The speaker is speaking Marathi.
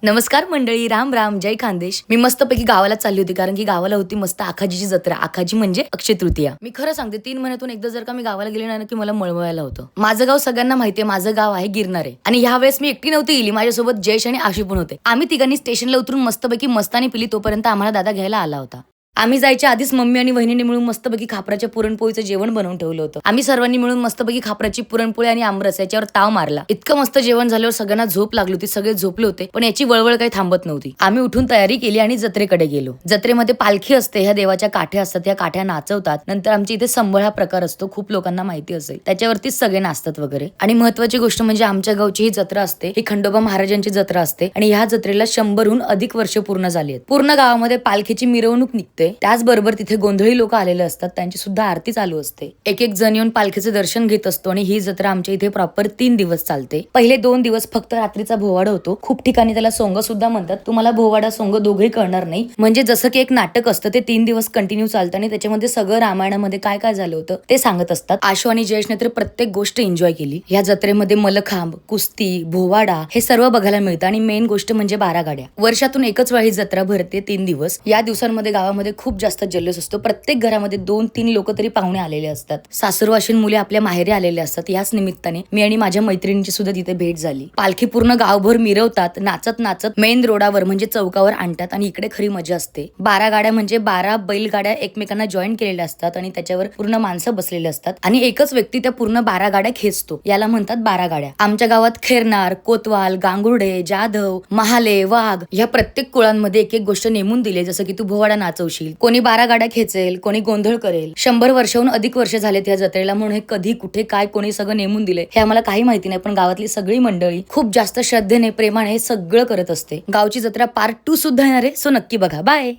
नमस्कार मंडळी, राम राम, जय खानदेश. मी मस्तपैकी गावाला चालली होती, कारण की गावाला होती मस्त आखाजीची जत्रा. आखाजी म्हणजे अक्षय तृतीया. मी खरं सांगते, 3 महिन्यातून एकदा जर का मी गावाला गेले ना, की मला मळमळायला होतं. माझं गाव सगळ्यांना माहितीये, माझं गाव आहे गिरणारे. आणि ह्या वेळेस मी एकटी नव्हती गेली, माझ्यासोबत जयेश आणि आशी पण होते. आम्ही तिघांनी स्टेशनला उतरून मस्तपैकी मस्तानी पिली, तोपर्यंत आम्हाला दादा घ्यायला आला होता. आम्ही जायच्या आधीच मम्मी आणि वहिनीने मिळून मस्तपैकी खापराच्या पुरणपोळीचं जेवण बनवून ठेवलं होतं. आम्ही सर्वांनी मिळून मस्तपैकी खापराची पुरणपोळी आणि आमरस याच्यावर ताव मारला. इतकं मस्त जेवण झाल्यावर सगळ्यांना झोप लागली होती, सगळे झोपले होते, पण याची वळवळ काही थांबत नव्हती. आम्ही उठून तयारी केली आणि जत्रेकडे गेलो. जत्रेमध्ये पालखी असते, ह्या देवाच्या काठ्या असतात, ह्या काठ्या नाचवतात. नंतर आमच्या इथे संबळ हा प्रकार असतो, खूप लोकांना माहिती असेल, त्याच्यावरतीच सगळे नाचतात वगैरे. आणि महत्वाची गोष्ट म्हणजे आमच्या गावची ही जत्रा असते, ही खंडोबा महाराजांची जत्रा असते आणि ह्या जत्रेला 100हून अधिक वर्ष पूर्ण झाली आहेत. पूर्ण गावामध्ये पालखीची मिरवणूक निघते, त्याचबरोबर तिथे गोंधळी लोक आलेले असतात, त्यांची सुद्धा आरती चालू असते. एक एक जण येऊन पालखीचे दर्शन घेत असतो आणि ही जत्रा आमच्या इथे प्रॉपर 3 दिवस चालते. पहिले 2 दिवस फक्त रात्रीचा भोवाडा होतो. खूप ठिकाणी त्याला सोंग सुद्धा म्हणतात. तुम्हाला भोवाडा सोंग दोघेही कळणार नाही. म्हणजे जसं की एक नाटक असतं, ते 3 दिवस कंटिन्यू चालतं आणि त्याच्यामध्ये सगळं रामायणामध्ये काय काय झालं होतं ते सांगत असतात. आशू आणि जयेशने तर प्रत्येक गोष्ट एन्जॉय केली. या जत्रेमध्ये मलखांब, कुस्ती, भोवाडा हे सर्व बघायला मिळतं आणि मेन गोष्ट म्हणजे 12 गाड्या. वर्षातून एकच वेळा ही जत्रा भरते, 3 दिवस. या दिवसांमध्ये गावामध्ये खूप जास्त जल्लोष असतो. प्रत्येक घरामध्ये 2-3 लोक तरी पाहुणे आलेले असतात. सासूरवाशीन मुले आपल्या माहेरी आलेले असतात. याच निमित्ताने मी आणि माझ्या मैत्रिणींची सुद्धा तिथे भेट झाली. पालखी पूर्ण गावभर मिरवतात, नाचत नाचत मेन रोडावर म्हणजे चौकावर आणतात आणि इकडे खरी मजा असते. 12 गाड्या म्हणजे 12 बैलगाड्या एकमेकांना जॉईन केलेल्या असतात आणि त्याच्यावर पूर्ण माणसं बसलेली असतात आणि एकच व्यक्ती त्या पूर्ण 12 गाड्या खेचतो. याला म्हणतात 12 गाड्या. आमच्या गावात खैरनार, कोतवाल, गांगुर्डे, जाधव, महाले, वाघ या प्रत्येक कुळांमध्ये एक एक गोष्ट नेमून दिली. जसं की तू भोवाडा नाचवशील, कोणी 12 गाड्या खेचेल, कोणी गोंधळ करेल. 100 वर्षाहून अधिक वर्ष झालेत या जत्रेला, म्हणून हे कधी कुठे काय कोणी सगळं नेमून दिले हे आम्हाला काही माहिती नाही, पण गावातली सगळी मंडळी खूप जास्त श्रद्धेने प्रेमाने हे सगळं करत असते. गावची जत्रा पार्ट 2 सुद्धा येणार आहे, सो नक्की बघा. बाय.